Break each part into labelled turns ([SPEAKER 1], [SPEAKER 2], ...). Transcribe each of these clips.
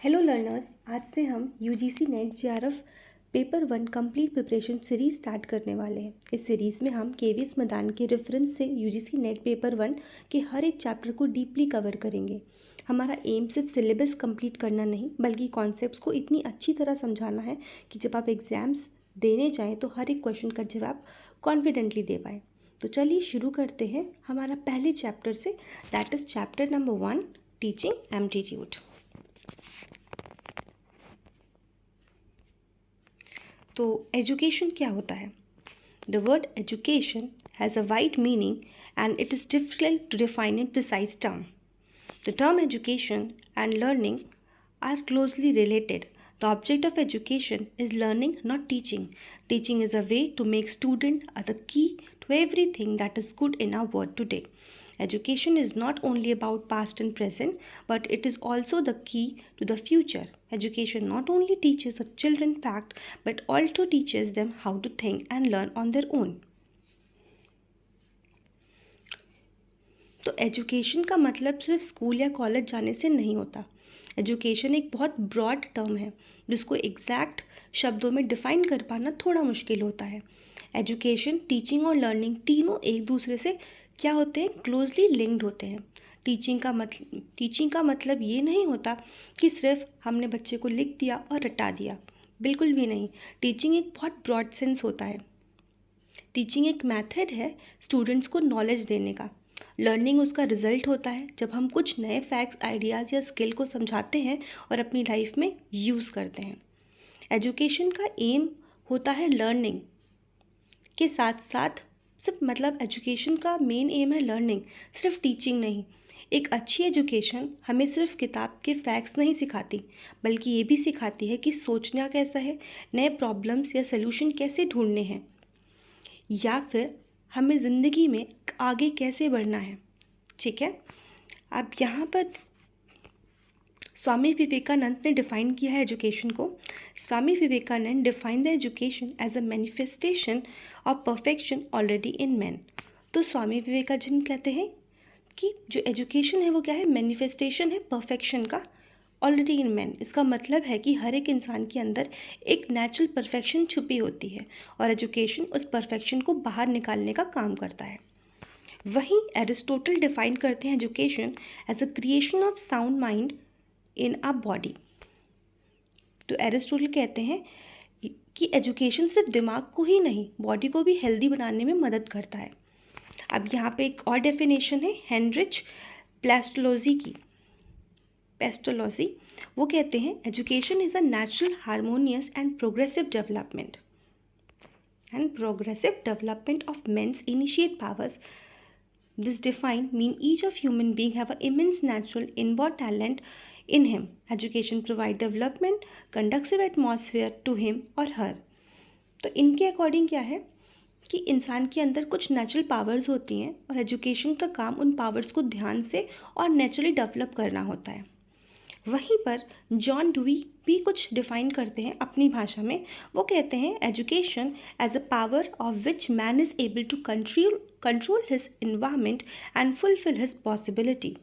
[SPEAKER 1] Hello learners, आज से हम UGC net JRF paper 1 complete preparation series start करने वाले हैं। इस सीरीज़ में हम केवीएस मैदान के रेफरेंस से यूजीसी नेट पेपर 1 के हर एक चैप्टर को डीपली कवर करेंगे। हमारा एम सिर्फ सिलेबस कंप्लीट करना नहीं बल्कि कॉन्सेप्ट्स को इतनी अच्छी तरह समझाना है कि जब आप एग्ज़ाम्स देने जाएँ तो हर एक क्वेश्चन का जवाब कॉन्फिडेंटली दे पाएँ। तो चलिए शुरू करते हैं हमारा पहले चैप्टर से, that is chapter number 1, teaching aptitude. तो एजुकेशन क्या होता है? The word education has a wide meaning and it is difficult to define in precise term. The term education and learning are closely related. The object of education is learning, not teaching. Teaching is a way to make students are the key to everything that is good in our world today. Education is not only about past and present, but it is also the key to the future. Education not only teaches the children fact, but also teaches them how to think and learn on their own. तो education का मतलब सिर्फ school या college जाने से नहीं होता। Education एक बहुत ब्रॉड टर्म है जिसको एग्जैक्ट शब्दों में डिफ़ाइन कर पाना थोड़ा मुश्किल होता है। एजुकेशन, टीचिंग और लर्निंग तीनों एक दूसरे से क्या होते हैं, क्लोजली लिंक्ड होते हैं। टीचिंग का मतलब ये नहीं होता कि सिर्फ हमने बच्चे को लिख दिया और रटा दिया, बिल्कुल भी नहीं। टीचिंग एक बहुत ब्रॉड सेंस होता है। टीचिंग एक मेथड है स्टूडेंट्स को नॉलेज देने का। लर्निंग उसका रिजल्ट होता है जब हम कुछ नए फैक्ट्स, आइडियाज़ या स्किल को समझाते हैं और अपनी लाइफ में यूज़ करते हैं। एजुकेशन का एम होता है लर्निंग के साथ साथ, एजुकेशन का मेन एम है लर्निंग, सिर्फ टीचिंग नहीं। एक अच्छी एजुकेशन हमें सिर्फ किताब के फैक्ट्स नहीं सिखाती, बल्कि ये भी सिखाती है कि सोचना कैसा है, नए प्रॉब्लम्स या सोल्यूशन कैसे ढूंढने हैं, या फिर हमें ज़िंदगी में आगे कैसे बढ़ना है। ठीक है, अब यहाँ पर स्वामी विवेकानंद ने डिफ़ाइन किया है एजुकेशन को। Swami Vivekananda define the education as a manifestation of perfection already in man. तो स्वामी विवेकानंद कहते हैं कि जो एजुकेशन है वो क्या है, मैनिफेस्टेशन है परफेक्शन का ऑलरेडी इन मैन। इसका मतलब है कि हर एक इंसान के अंदर एक नेचुरल परफेक्शन छुपी होती है और एजुकेशन उस परफेक्शन को बाहर निकालने का काम करता है। वहीं एरिस्टोटल डिफाइन करते हैं education as a creation of sound mind in a body. तो एरिस्टोटल कहते हैं कि एजुकेशन सिर्फ दिमाग को ही नहीं, बॉडी को भी हेल्दी बनाने में मदद करता है। अब यहाँ पे एक और डेफिनेशन है हेनरिच प्लेस्टोलॉजी की। वो कहते हैं education is a natural, harmonious and progressive development of men's initiate powers. This define mean each of human being have an immense natural inborn talent in him. Education provide development, conducive atmosphere to him or her. तो इनके according क्या है कि इंसान के अंदर कुछ natural powers होती हैं और एजुकेशन का काम उन पावर्स को ध्यान से और नेचुरली डेवलप करना होता है। वहीं पर जॉन डुई भी कुछ डिफाइन करते हैं अपनी भाषा में। वो कहते हैं education as a power of which man is able to control his environment and fulfil his possibility.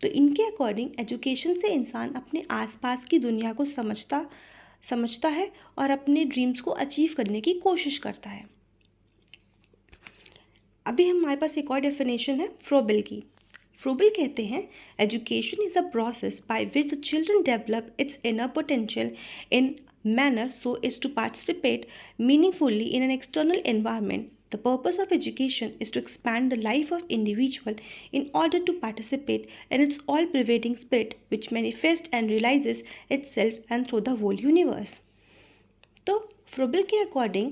[SPEAKER 1] तो इनके अकॉर्डिंग एजुकेशन से इंसान अपने आसपास की दुनिया को समझता है और अपने ड्रीम्स को अचीव करने की कोशिश करता है। अभी हमारे पास एक और डेफिनेशन है फ्रोबेल की। फ्रोबेल कहते हैं education is a process by which the children develop its inner potential in manner so is to participate meaningfully in an external environment. The purpose of education is to expand the life of individual in order to participate in its all-pervading spirit which manifests and realizes itself and through the whole universe. तो Froebel के according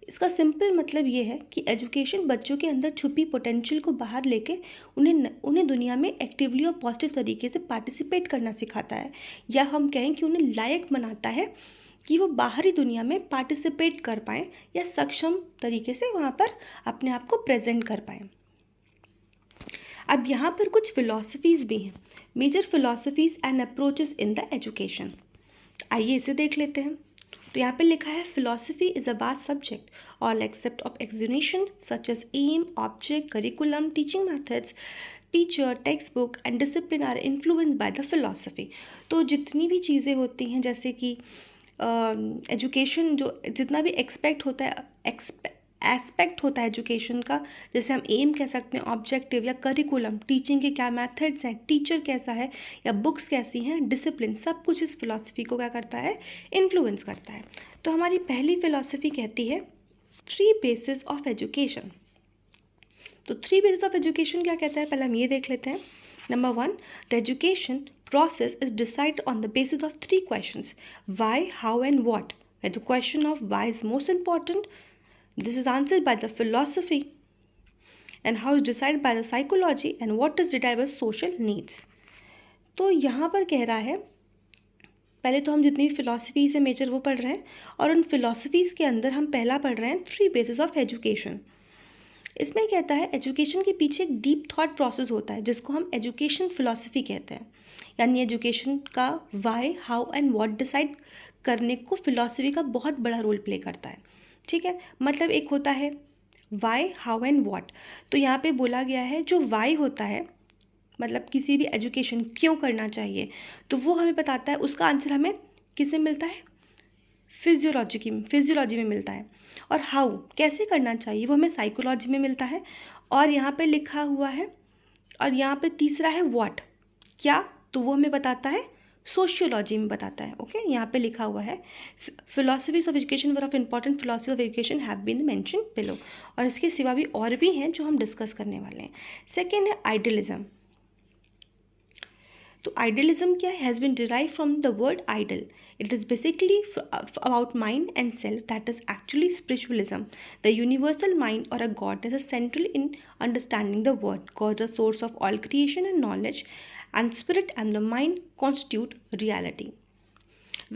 [SPEAKER 1] इसका simple मतलब ये है कि education बच्चों के अंदर छुपी पोटेंशियल को बाहर लेके उन्हें दुनिया में एक्टिवली और पॉजिटिव तरीके से पार्टिसिपेट करना सिखाता है, या हम कहें कि उन्हें लायक बनाता है कि वो बाहरी दुनिया में पार्टिसिपेट कर पाएँ या सक्षम तरीके से वहाँ पर अपने आप को प्रेजेंट कर पाएँ। अब यहाँ पर कुछ फिलॉसफीज़ भी हैं, major philosophies and approaches in the education. आइए इसे देख लेते हैं। तो यहाँ पे लिखा है philosophy is a vast subject all except of explanation such as aim, object, curriculum, teaching methods, teacher, text book and discipline are influenced by the philosophy. तो जितनी भी चीज़ें होती हैं, जैसे कि एजुकेशन, जो जितना भी एस्पेक्ट होता है एजुकेशन का, जैसे हम एम कह सकते हैं, ऑब्जेक्टिव या करिकुलम, टीचिंग के क्या मेथड्स हैं, टीचर कैसा है या बुक्स कैसी हैं, डिसिप्लिन, सब कुछ इस फिलॉसफी को क्या करता है, इन्फ्लुएंस करता है। तो हमारी पहली फिलॉसफी कहती है 3 बेसिस ऑफ एजुकेशन। तो 3 बेसिस ऑफ एजुकेशन क्या कहता है, पहले हम ये देख लेते हैं। Number 1, the education process is decided on the basis of 3 questions: why, how and what. And the question of why is most important. This is answered by the philosophy, and how is decided by the psychology, and what is decided by social needs. तो यहाँ पर कह रहा है, पहले तो हम जितनी फिलॉसफीज है मेजर वो पढ़ रहे हैं, और उन फिलॉसफीज़ के अंदर हम पहला पढ़ रहे हैं 3 बेसिस ऑफ एजुकेशन। इसमें कहता है एजुकेशन के पीछे एक डीप थॉट प्रोसेस होता है जिसको हम एजुकेशन फिलॉसफी कहते हैं, यानी एजुकेशन का why, how and what decide करने को फिलॉसफी का बहुत बड़ा रोल प्ले करता है। ठीक है, मतलब एक होता है वाई, हाउ एंड व्हाट। तो यहाँ पे बोला गया है जो वाई होता है, मतलब किसी भी एजुकेशन क्यों करना चाहिए, तो वो हमें बताता है, उसका आंसर हमें किसमें मिलता है, फिजियोलॉजी में मिलता है। और हाउ, कैसे करना चाहिए, वो हमें साइकोलॉजी में मिलता है। और यहाँ पे लिखा हुआ है, और यहाँ पे तीसरा है व्हाट, क्या, तो वो हमें बताता है सोशियोलॉजी में बताता है। ओके, यहाँ पे लिखा हुआ है philosophies of education were of important philosophy of education have been mention below. और इसके सिवा भी और भी हैं जो हम डिस्कस करने वाले हैं। सेकेंड है आइडियलिज्म। तो आइडियलिज्म क्या है, has been derive from the word ideal. It is basically about mind and self, that is actually spiritualism. The universal mind or a god is central in understanding the world. God is the source of all creation and knowledge, and spirit and the mind constitute reality.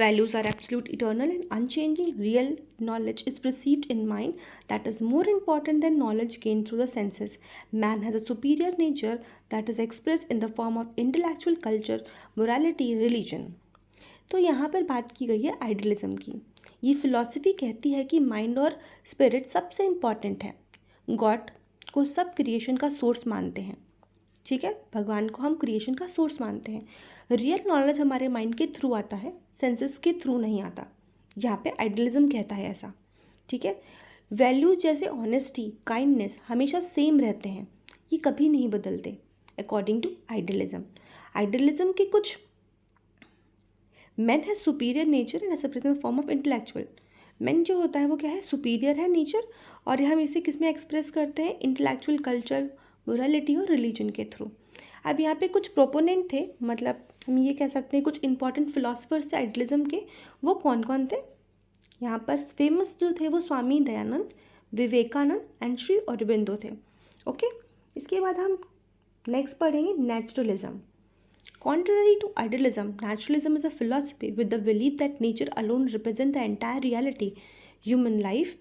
[SPEAKER 1] Values are absolute, eternal and unchanging. Real knowledge is perceived in mind that is more important than knowledge gained through the senses. Man has a superior nature that is expressed in the form of intellectual culture, morality, religion. तो यहाँ पर बात की गई है idealism की। ये philosophy कहती है कि माइंड और स्पिरिट सबसे इम्पॉर्टेंट है। गॉड को सब क्रिएशन का सोर्स मानते हैं, ठीक है, भगवान को हम क्रिएशन का सोर्स मानते हैं। रियल नॉलेज हमारे माइंड के थ्रू आता है, सेंसेस के थ्रू नहीं आता। यहाँ पे आइडियलिज्म कहता है ऐसा, ठीक है। वैल्यूज जैसे ऑनेस्टी, काइंडनेस हमेशा सेम रहते हैं, ये कभी नहीं बदलते अकॉर्डिंग टू आइडियलिज्म। आइडियलिज्म के कुछ मैन है superior nature and express form of intellectual. Man जो होता है वो क्या है, सुपीरियर है नेचर, और हम इसे किस में एक्सप्रेस करते हैं, इंटेलेक्चुअल कल्चर, मोरालिटी और रिलीजन के थ्रू। अब यहाँ पे कुछ प्रोपोनेंट थे, मतलब हम ये कह सकते हैं कुछ इंपॉर्टेंट फिलोसफर्स थे आइडियलिज्म के। वो कौन कौन थे, यहाँ पर फेमस जो थे वो स्वामी दयानंद, विवेकानंद एंड श्री अरबिंदो थे। ओके, इसके बाद हम नेक्स्ट पढ़ेंगे naturalism. Contrary to idealism, naturalism is a philosophy with the belief that nature alone represents the entire reality. Human life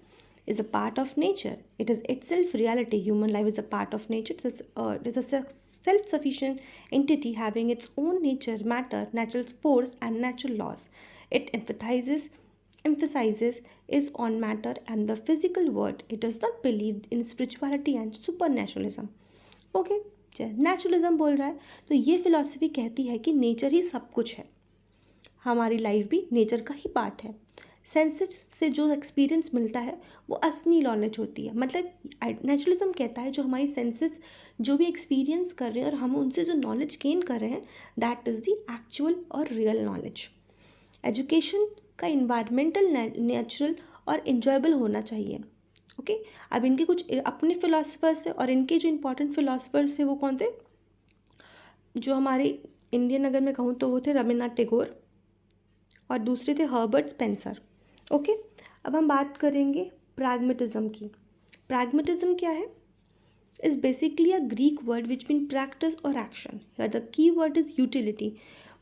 [SPEAKER 1] is a part of nature. It is itself reality. Human life is a part of nature. It is a self-sufficient entity having its own nature, matter, natural force, and natural laws. It emphasizes is on matter and the physical world. It does not believe in spirituality and supernaturalism. Okay. Naturalism बोल रहा है, तो ये philosophy कहती है कि nature ही सब कुछ है, हमारी लाइफ भी नेचर का ही पार्ट है। सेंसेस से जो एक्सपीरियंस मिलता है वो असली नॉलेज होती है। मतलब नेचुरलिज्म कहता है जो हमारी सेंसेस जो भी एक्सपीरियंस कर रहे हैं और हम उनसे जो नॉलेज गेन कर रहे हैं, दैट इज़ द एक्चुअल और रियल नॉलेज। एजुकेशन का इन्वायरमेंटल, नेचुरल और इंजॉयबल होना चाहिए। ओके, अब इनके कुछ अपने फिलोसफर्स थे, और इनके जो इम्पोर्टेंट फिलोसफर्स थे वो कौन थे, जो हमारे इंडियन अगर मैं कहूँ तो वो थे रविन्द्रनाथ टैगोर, और दूसरे थे हर्बर्ट स्पेंसर। ओके, अब हम बात करेंगे प्रैग्मेटिज्म की। प्रैग्मेटिज्म क्या है, is basically a Greek word which mean practice और action. Here the key word is utility.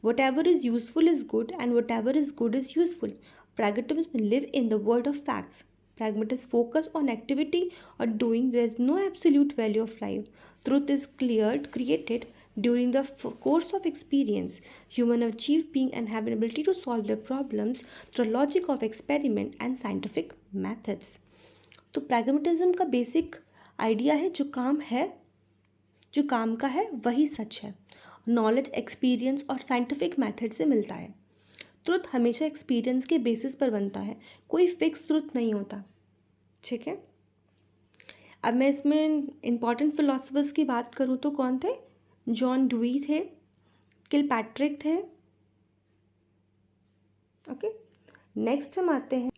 [SPEAKER 1] Whatever is useful is good and whatever is good is useful. Pragmatism live in the world of facts. Pragmatists focus on activity or doing. There is no absolute value of life. Truth is created during the course of experience. Humans achieve being and have an ability to solve their problems through logic of experiment and scientific methods. तो pragmatism का basic idea है, जो काम है जो काम का है वही सच है। नॉलेज एक्सपीरियंस और साइंटिफिक मेथड से मिलता है। ट्रुथ हमेशा एक्सपीरियंस के बेसिस पर बनता है, कोई फिक्स ट्रुथ नहीं होता। ठीक है, अब मैं इसमें इम्पॉर्टेंट फिलोसफर्स की बात करूँ तो कौन थे? जॉन ड्यूई थे, किलपैट्रिक थे। ओके, नेक्स्ट हम आते हैं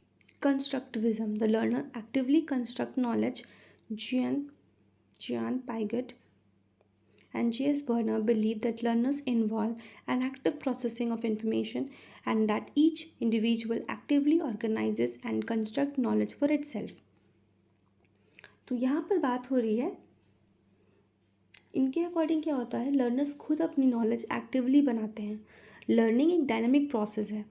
[SPEAKER 1] constructivism. The learner actively construct knowledge. Jean Piaget and J.S. Berner believe that learners involve an active processing of information and that each individual actively organizes and constructs knowledge for itself. तो यहाँ पर बात हो रही है, इनके according क्या होता है, लर्नर्स खुद अपनी नॉलेज एक्टिवली बनाते हैं। लर्निंग एक डायनामिक प्रोसेस है।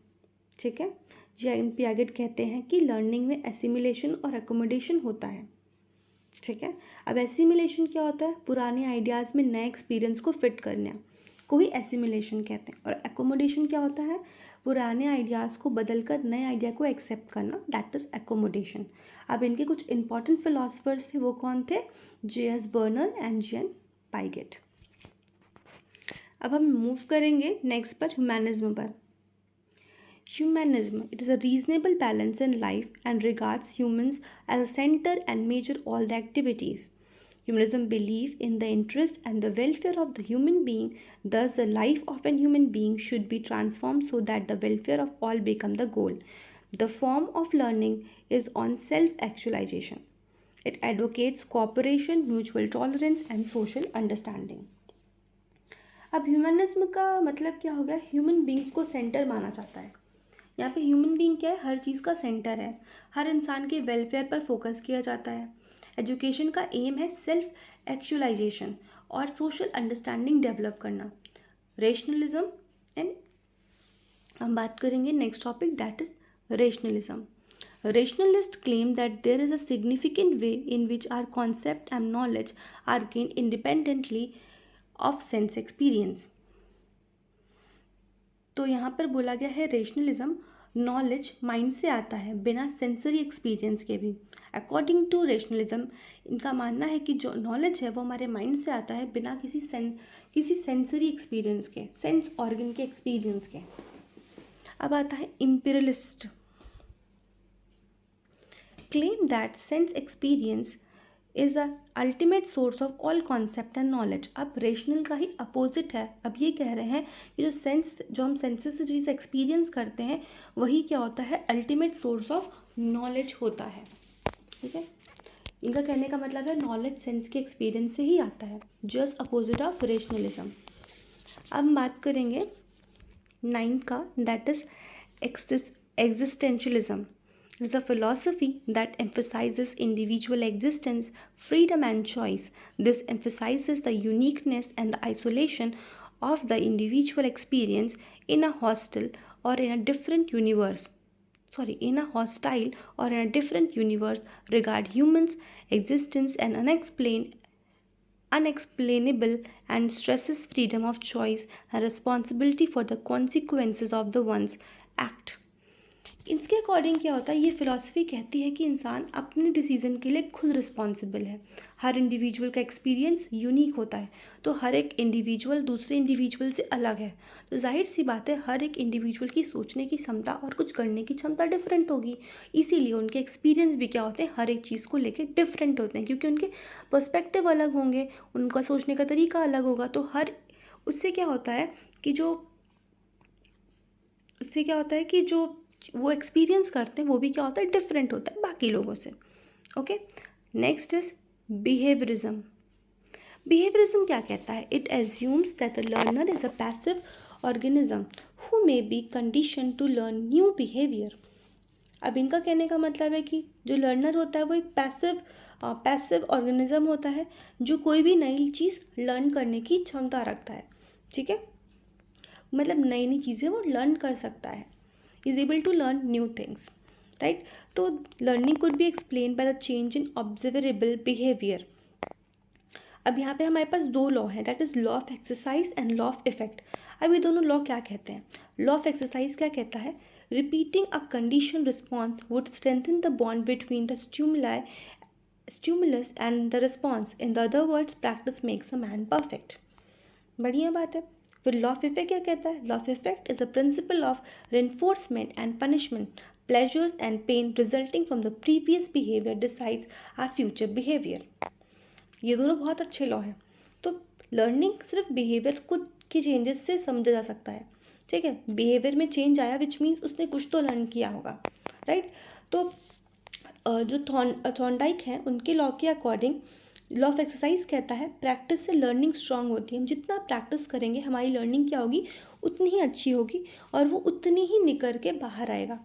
[SPEAKER 1] ठीक है, जे.एन. पियागेट कहते हैं कि लर्निंग में एसिमिलेशन और एकोमोडेशन होता है। ठीक है, अब एसिमिलेशन क्या होता है? पुराने आइडियाज़ में नए एक्सपीरियंस को फिट करना को ही एसिमिलेशन कहते हैं। और एकोमोडेशन क्या होता है? पुराने आइडियाज़ को बदल कर नए आइडिया को एक्सेप्ट करना, दैट इज़ एकोमोडेशन। अब इनके कुछ इंपॉर्टेंट फिलोसफर्स थे, वो कौन थे? J.S. Burner and J.N. Piaget. अब हम मूव करेंगे नेक्स्ट पर, ह्यूमैनिज्म पर। Humanism, it is a reasonable balance in life and regards humans as a center and measure all the activities. Humanism believes in the interest and the welfare of the human being. Thus, the life of a human being should be transformed so that the welfare of all become the goal. The form of learning is on self-actualization. It advocates cooperation, mutual tolerance, and social understanding. अब humanism का मतलब क्या हो गया? Human beings को centre माना जाता है। यहाँ पे ह्यूमन बीइंग क्या है? हर चीज़ का सेंटर है। हर इंसान के वेलफेयर पर फोकस किया जाता है। एजुकेशन का एम है सेल्फ एक्चुअलाइजेशन और सोशल अंडरस्टैंडिंग डेवलप करना। रेशनलिज्म, एंड हम बात करेंगे next topic, that is rationalism. Rationalists claim that there is a significant way in which our concept and knowledge are gained independently of sense experience. तो यहाँ पर बोला गया है रेशनलिज्म, नॉलेज माइंड से आता है बिना सेंसरी एक्सपीरियंस के भी। अकॉर्डिंग टू रेशनलिज्म, इनका मानना है कि जो नॉलेज है वो हमारे माइंड से आता है बिना किसी सेंसरी एक्सपीरियंस के, सेंस ऑर्गन के एक्सपीरियंस के। अब आता है imperialist, claim that sense experience is a ultimate source of all concept and knowledge. अब रेशनल का ही अपोजिट है। अब ये कह रहे हैं कि जो हम सेंसेस से चीज़ एक्सपीरियंस करते हैं वही क्या होता है? अल्टीमेट सोर्स ऑफ नॉलेज होता है। ठीक है, इनका कहने का मतलब है नॉलेज सेंस के एक्सपीरियंस से ही आता है, जस्ट अपोजिट ऑफ रेशनलिज्म। अब हम बात करेंगे 9th का, that is existentialism. It is a philosophy that emphasizes individual existence, freedom, and choice. This emphasizes the uniqueness and the isolation of the individual experience in a hostile or in a different universe. In a hostile or in a different universe, regard humans' existence and unexplainable and stresses freedom of choice and responsibility for the consequences of the one's act. इसके according क्या होता है? ये philosophy कहती है कि इंसान अपने डिसीज़न के लिए खुद रिस्पॉन्सिबल है। हर इंडिविजुअल का एक्सपीरियंस यूनिक होता है, तो हर एक इंडिविजुअल दूसरे इंडिविजुअल से अलग है। तो जाहिर सी बात है हर एक इंडिविजुअल की सोचने की क्षमता और कुछ करने की क्षमता डिफरेंट होगी, इसीलिए उनके एक्सपीरियंस भी क्या होते हैं? हर एक चीज़ को लेकर डिफरेंट होते हैं, क्योंकि उनके पर्सपेक्टिव अलग होंगे, उनका सोचने का तरीका अलग होगा। तो उससे क्या होता है कि जो वो एक्सपीरियंस करते हैं वो भी क्या होता है? डिफरेंट होता है बाकी लोगों से। Okay, next is behaviourism. Behaviourism क्या कहता है? It assumes that the learner is a passive organism who may be condition to learn new behaviour. अब इनका कहने का मतलब है कि जो लर्नर होता है वो एक पैसिव ऑर्गेनिज्म होता है जो कोई भी नई चीज़ लर्न करने की क्षमता रखता है। ठीक है, मतलब नई नई चीज़ें वो लर्न कर सकता है, is able to learn new things, right? तो learning could be explained by the change in observable behavior. अब यहाँ पे हमारे पास दो लॉ हैं, that is law of exercise and law of effect. अब ये दोनों लॉ क्या कहते हैं? लॉ ऑफ एक्सरसाइज क्या कहता है? Repeating a condition response would strengthen the bond between the stimuli stimulus and the response. In the other words, practice makes a man perfect. बढ़िया बात है. फिर लॉ ऑफ इफेक्ट क्या कहता है? Law of effect is a principle of reinforcement and punishment. Pleasures and pain resulting from the previous behaviour decides our future behaviour. ये दोनों बहुत अच्छे लॉ हैं. तो लर्निंग सिर्फ बिहेवियर खुद के चेंजेस से समझा जा सकता है. ठीक है, बिहेवियर में चेंज आया विच मीन्स उसने कुछ तो लर्न किया होगा, राइट. तो जो थॉर्नडाइक हैं उनके लॉ के अकॉर्डिंग लॉ ऑफ एक्सरसाइज कहता है प्रैक्टिस से लर्निंग स्ट्रांग होती है. हम जितना प्रैक्टिस करेंगे हमारी लर्निंग क्या होगी, उतनी ही अच्छी होगी और वो उतनी ही निकल के बाहर आएगा.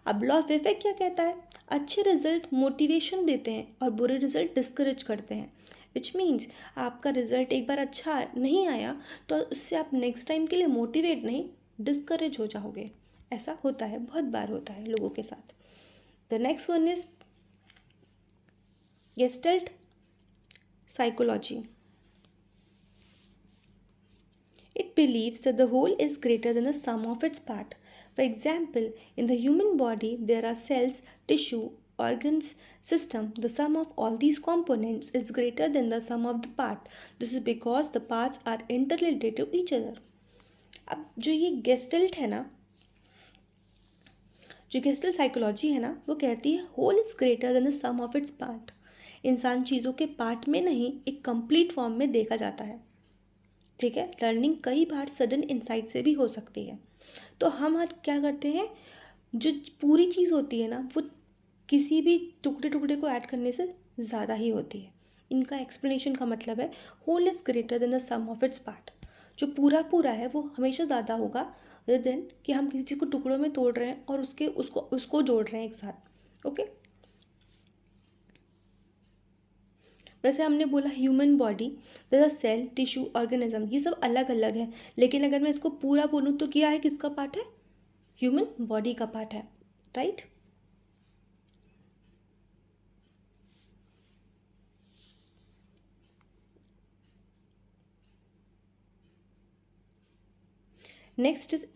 [SPEAKER 1] अब लॉ ऑफ इफेक्ट क्या कहता है? अच्छे रिजल्ट मोटिवेशन देते हैं और बुरे रिजल्ट डिस्करेज करते हैं. विच मीन्स आपका रिजल्ट एक बार अच्छा नहीं आया तो उससे आप नेक्स्ट टाइम के लिए मोटिवेट नहीं, डिस्करेज हो जाओगे. ऐसा होता है, बहुत बार होता है लोगों के साथ. The next one is gestalt psychology. It believes that the whole is greater than the sum of its part. For example, in the human body, there are cells, tissue, organs, system. The sum of all these components is greater than the sum of the part. This is because the parts are interrelated to each other. अब जो ये gestalt है ना, जो gestalt psychology है ना, वो कहती है whole is greater than the sum of its part. इंसान चीज़ों के पार्ट में नहीं, एक कंप्लीट फॉर्म में देखा जाता है. ठीक है, लर्निंग कई बार सडन इंसाइट से भी हो सकती है. तो हम आज क्या करते हैं, जो पूरी चीज़ होती है ना वो किसी भी टुकड़े टुकड़े को ऐड करने से ज़्यादा ही होती है. इनका एक्सप्लेनेशन का मतलब है whole is greater than the sum of its part. जो पूरा पूरा है वो हमेशा ज़्यादा होगा रेदर देन कि हम किसी चीज़ को टुकड़ों में तोड़ रहे हैं और उसको जोड़ रहे हैं एक साथ. ओके, वैसे हमने बोला ह्यूमन बॉडी, जैसा सेल, टिश्यू, ऑर्गेनिज्म, ये सब अलग अलग है. लेकिन अगर मैं इसको पूरा बोलूँ तो क्या है, किसका पार्ट है? ह्यूमन बॉडी का पार्ट है, right. Next is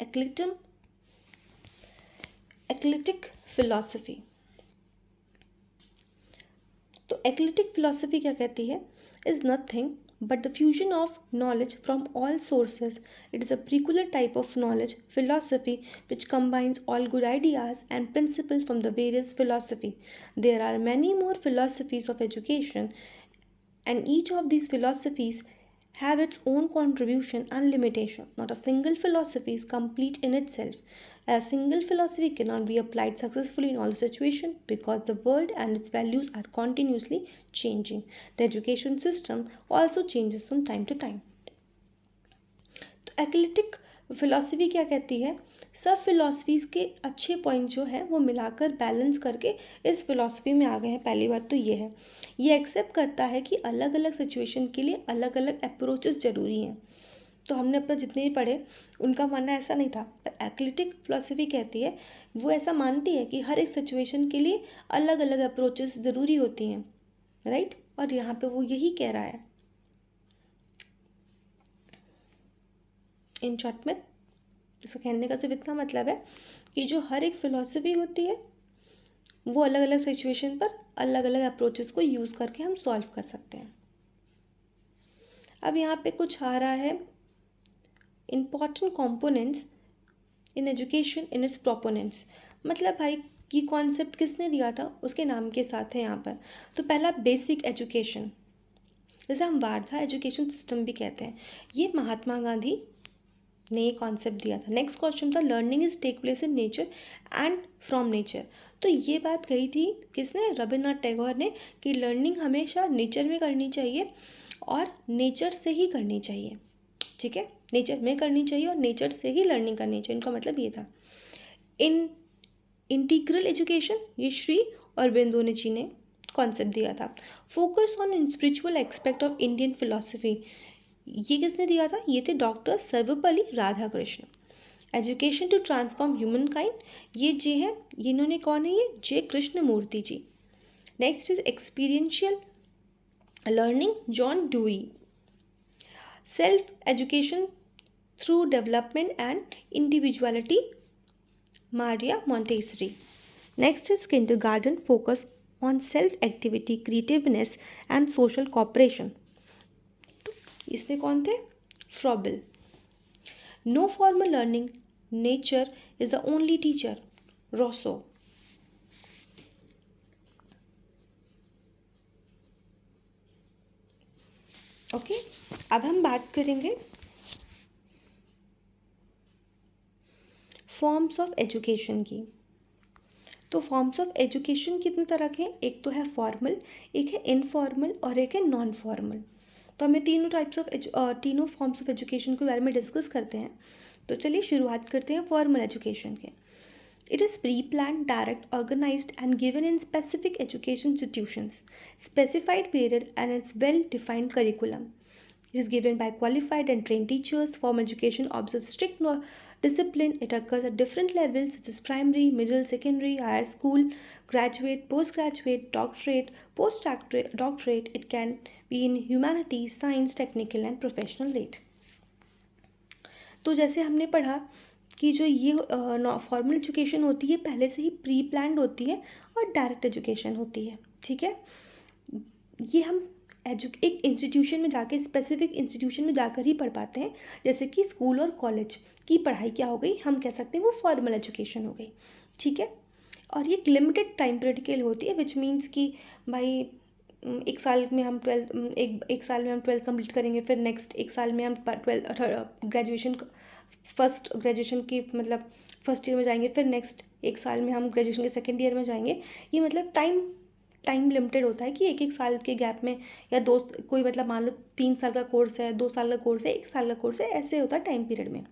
[SPEAKER 1] eclectic philosophy. तो एक्लिटिक फिलॉसफी क्या कहती है? Is nothing but the fusion of knowledge from all sources. It is a peculiar type of knowledge philosophy which combines all good ideas and principles from the various philosophy. There are many more philosophies of education, and each of these philosophies have its own contribution and limitation. Not a single philosophy is complete in itself. A single philosophy cannot be applied successfully in all situations because the world and its values are continuously changing. The education system also changes from time to time. तो eclectic philosophy क्या कहती है? सब philosophies के अच्छे point जो हैं वो मिलाकर बैलेंस करके इस फिलॉसफी में आ गए हैं. पहली बात तो ये है, ये एक्सेप्ट करता है कि अलग अलग सिचुएशन के लिए अलग अलग अप्रोचेस ज़रूरी हैं. तो हमने अब तक जितने भी पढ़े उनका मानना ऐसा नहीं था, पर एक्लिटिक फिलॉसफी कहती है, वो ऐसा मानती है कि हर एक सिचुएशन के लिए अलग अलग अप्रोचेस ज़रूरी होती हैं, राइट. और यहाँ पे वो यही कह रहा है. इन शॉर्ट में इसका कहने का सिर्फ इतना मतलब है कि जो हर एक फिलॉसफी होती है वो अलग अलग सिचुएशन पर अलग अलग अप्रोचेस को यूज़ करके हम सॉल्व कर सकते हैं. अब यहाँ पे कुछ आ रहा है important components in education in its proponents. मतलब भाई ये कॉन्सेप्ट किसने दिया था उसके नाम के साथ है यहाँ पर. तो पहला बेसिक एजुकेशन, जैसे हम वार्धा एजुकेशन सिस्टम भी कहते हैं, ये महात्मा गांधी ने ये कॉन्सेप्ट दिया था. नेक्स्ट क्वेश्चन था learning is take place in nature and from nature. तो ये बात कही थी किसने? रविन्द्रनाथ टैगोर ने, कि लर्निंग हमेशा नेचर में करनी चाहिए और नेचर से ही करनी चाहिए. ठीक है, नेचर में करनी चाहिए और नेचर से ही लर्निंग करनी चाहिए, इनका मतलब ये था. इन इंटीग्रल एजुकेशन ये श्री अरबिंदो ने जी ने कॉन्सेप्ट दिया था. Focus on spiritual aspect of Indian philosophy, ये किसने दिया था? ये थे doctor Sarvepalli Radhakrishna. Education to transform human kind, ये जे हैं, ये इन्होंने कौन है? ये J Krishnamurti ji. Next is experiential learning, John Dewey. Self education through development and individuality, Maria Montessori. Next is kindergarten focus on self activity, creativeness and social cooperation. तो इससे कौन थे? Froebel. No formal learning, nature is the only teacher. Rousseau. Okay, अब हम बात करेंगे forms of education की. तो फॉर्म्स ऑफ एजुकेशन कितने तरह के हैं? एक तो है फॉर्मल, एक है इनफॉर्मल और एक है नॉन फॉर्मल. तो हमें तीनों फॉर्म्स ऑफ एजुकेशन के बारे में डिस्कस करते हैं. तो चलिए शुरुआत करते हैं फॉर्मल एजुकेशन के. It is pre-planned, direct, organized and given in specific education institutions, specified period and its well-defined curriculum. It is given by qualified and trained teachers. Formal education observes strict discipline. It occurs at different levels such as primary, middle, secondary, higher school, graduate, postgraduate, doctorate, postdoctorate. It can be in humanities, science, technical and professional rate. तो जैसे हमने पढ़ा कि जो ये formal education होती है पहले से ही प्री प्लान्ड होती है और डायरेक्ट एजुकेशन होती है. ठीक है, ये हम एक इंस्टीट्यूशन में जाके, स्पेसिफिक इंस्टीट्यूशन में जाकर ही पढ़ पाते हैं. जैसे कि स्कूल और कॉलेज की पढ़ाई क्या हो गई, हम कह सकते हैं वो फॉर्मल एजुकेशन हो गई. ठीक है, और ये एक लिमिटेड टाइम पीरियड के लिए होती है, विच मीन्स कि भाई एक साल में हम ट्वेल्थ कंप्लीट करेंगे, फिर नेक्स्ट एक साल में हम फर्स्ट ग्रेजुएशन की मतलब फर्स्ट ईयर में जाएंगे, फिर नेक्स्ट एक साल में हम ग्रेजुएशन के सेकेंड ईयर में जाएंगे. ये मतलब टाइम लिमिटेड होता है कि एक साल के गैप में, या कोई मतलब मान लो 3 साल का कोर्स है, 2 साल का कोर्स है, 1 साल का कोर्स है, ऐसे होता है टाइम पीरियड में.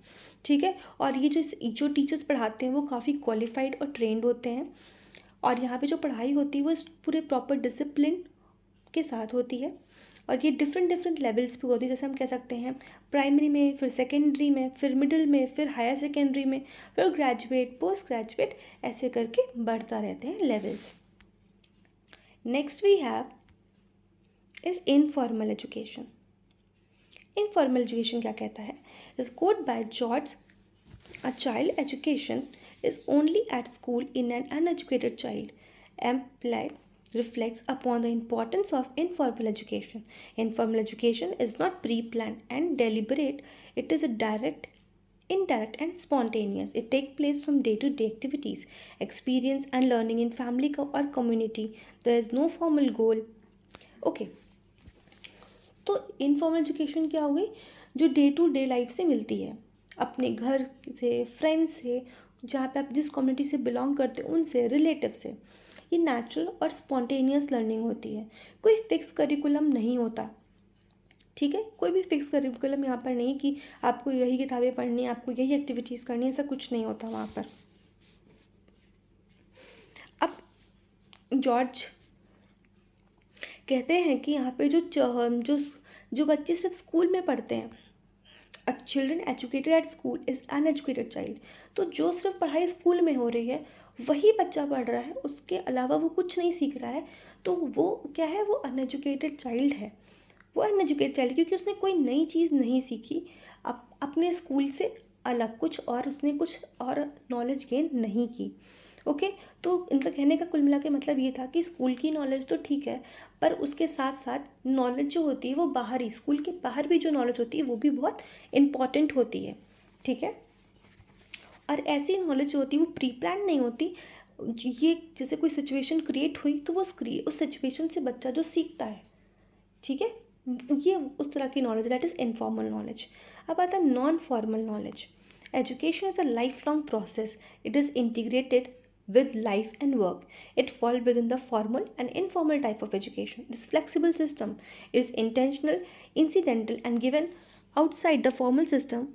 [SPEAKER 1] ठीक है, और ये जो टीचर्स पढ़ाते हैं वो काफ़ी क्वालिफाइड और ट्रेंड होते हैं. और यहाँ पे जो पढ़ाई होती है वो पूरे प्रॉपर डिसिप्लिन के साथ होती है. और ये डिफरेंट लेवल्स पे होती है. जैसे हम कह सकते हैं प्राइमरी में, फिर सेकेंडरी में, फिर मिडिल में, फिर हायर सेकेंडरी में, फिर ग्रेजुएट, पोस्ट ग्रेजुएट, ऐसे करके बढ़ता रहते हैं levels. Next we have is informal education. Informal education क्या कहता है? Is quoted by George, a child education is only at school in an uneducated child. Implied reflects upon the importance of informal education. Informal education is not pre-planned and deliberate. It is a direct, indirect and spontaneous. It takes place from day-to-day activities, experience and learning in family or community. There is no formal goal. Okay. तो informal education क्या हो गई? जो day to day life से मिलती है, अपने घर से, फ्रेंड्स से, जहाँ पे आप जिस कम्युनिटी से बिलोंग करते हो उनसे, रिलेटिव से. ये नेचुरल और स्पॉन्टेनियस लर्निंग होती है. कोई फिक्स करिकुलम नहीं होता. ठीक है, कोई भी फिक्स करिकुलम यहाँ पर नहीं कि आपको यही किताबें पढ़नी है, आपको यही एक्टिविटीज़ करनी है, ऐसा कुछ नहीं होता वहाँ पर. अब जॉर्ज कहते हैं कि यहाँ पे जो बच्चे सिर्फ स्कूल में पढ़ते हैं, a children educated at school is uneducated child. तो जो सिर्फ पढ़ाई स्कूल में हो रही है वही बच्चा पढ़ रहा है, उसके अलावा वो कुछ नहीं सीख रहा है, तो वो क्या है? वो अनएजुकेटेड चाइल्ड है. वो अनएजुकेटेड चाइल्ड क्योंकि उसने कोई नई चीज़ नहीं सीखी, अपने स्कूल से अलग कुछ और उसने कुछ और नॉलेज गेन नहीं की. ओके, तो इनका कहने का कुल मिला के मतलब ये था कि स्कूल की नॉलेज तो ठीक है, पर उसके साथ साथ नॉलेज जो होती है वो बाहरी, स्कूल के बाहर भी जो नॉलेज होती है वो भी बहुत इम्पॉर्टेंट होती है. ठीक है, और ऐसी नॉलेज होती है वो प्री प्लान नहीं होती. ये जैसे कोई सिचुएशन क्रिएट हुई तो वो उस सिचुएशन से बच्चा जो सीखता है, ठीक है, ये उस तरह की knowledge, that is informal knowledge. अब आता है non formal knowledge. Education is a life long process. It is integrated with life and work. It falls within the formal and informal type of education. It is flexible system. It is intentional, incidental and given outside the formal system.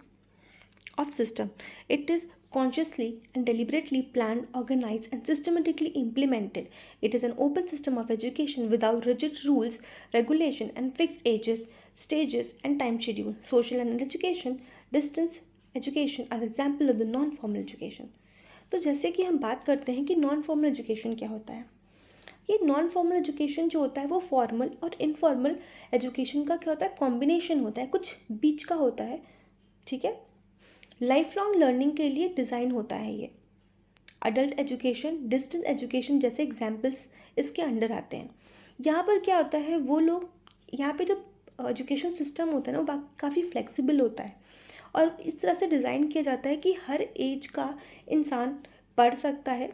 [SPEAKER 1] It is consciously and deliberately planned, organized and systematically implemented. It is an open system of education without rigid rules, regulation and fixed ages, stages and time schedule. Social and education, distance education are example of the non-formal education. तो जैसे कि हम बात करते हैं कि non formal education क्या होता है. ये नॉन फॉर्मल एजुकेशन जो होता है वो फॉर्मल और इनफॉर्मल एजुकेशन का क्या होता है? कॉम्बिनेशन होता है, कुछ बीच का होता है. ठीक है, लाइफ लॉन्ग लर्निंग के लिए डिज़ाइन होता है ये. अडल्ट एजुकेशन, डिस्टेंस एजुकेशन जैसे एग्जाम्पल्स इसके अंडर आते हैं। यहाँ पर क्या होता है, वो लोग यहाँ पे जो एजुकेशन सिस्टम होता है ना वो काफ़ी फ्लेक्सिबल होता है और इस तरह से डिज़ाइन किया जाता है कि हर एज का इंसान पढ़ सकता है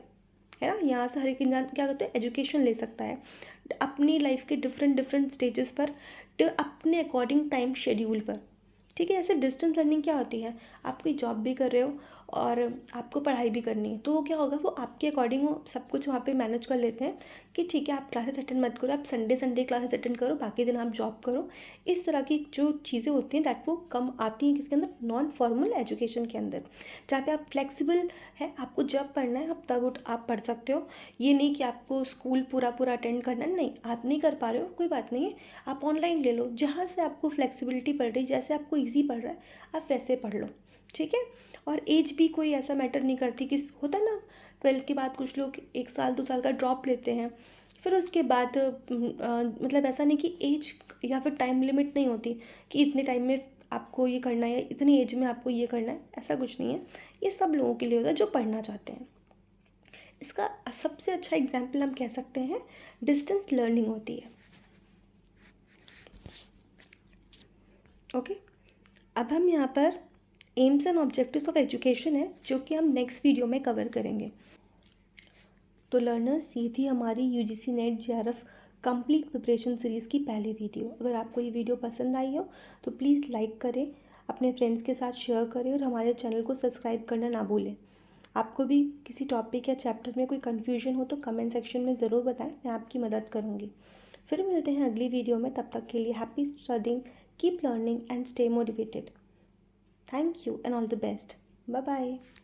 [SPEAKER 1] ना। यहाँ से हर एक इंसान क्या करता है, एजुकेशन ले सकता है अपनी लाइफ के डिफरेंट डिफरेंट स्टेजेस पर, अपने अकॉर्डिंग टाइम शेड्यूल पर। ठीक है, ऐसे डिस्टेंस लर्निंग क्या होती है, आप कोई जॉब भी कर रहे हो और आपको पढ़ाई भी करनी है, तो वो क्या होगा, वो आपके अकॉर्डिंग वो सब कुछ वहाँ पे मैनेज कर लेते हैं कि ठीक है आप क्लासेस अटेंड मत करो, आप संडे क्लासेस अटेंड करो, बाकी दिन आप जॉब करो। इस तरह की जो चीज़ें होती हैं दैट वो कम आती हैं किसके अंदर, नॉन फॉर्मल एजुकेशन के अंदर, जहाँ पे आप फ्लेक्सिबल है, आपको जब पढ़ना है आप तब आप पढ़ सकते हो। ये नहीं कि आपको स्कूल पूरा अटेंड करना है, नहीं आप नहीं कर पा रहे हो कोई बात नहीं है, आप ऑनलाइन ले लो, जहाँ से आपको फ्लेक्सिबिलिटी पड़ रही, जैसे आपको ईजी पड़ रहा है आप वैसे पढ़ लो। ठीक है, और एज भी कोई ऐसा मैटर नहीं करती कि होता है ना 12th के बाद कुछ लोग 1 साल 2 साल का ड्रॉप लेते हैं, फिर उसके बाद मतलब ऐसा नहीं कि एज या फिर टाइम लिमिट नहीं होती कि इतने टाइम में आपको ये करना है या इतनी एज में आपको ये करना है, ऐसा कुछ नहीं है। ये सब लोगों के लिए होता है जो पढ़ना चाहते हैं। इसका सबसे अच्छा एग्जाम्पल हम कह सकते हैं डिस्टेंस लर्निंग होती है। ओके, अब हम यहाँ पर AIIMS and objectives of education है जो कि हम नेक्स्ट वीडियो में कवर करेंगे। तो लर्नर्स, ये थी हमारी UGC net JRF complete preparation series की पहली वीडियो। अगर आपको ये वीडियो पसंद आई हो तो प्लीज़ लाइक करें, अपने फ्रेंड्स के साथ शेयर करें और हमारे चैनल को सब्सक्राइब करना ना भूलें। आपको भी किसी टॉपिक या चैप्टर में कोई कन्फ्यूजन हो तो कमेंट सेक्शन में ज़रूर बताएं, मैं आपकी मदद करूँगी। फिर मिलते हैं अगली वीडियो में, तब तक के लिए happy studying, keep learning and stay motivated. Thank you and all the best. Bye bye.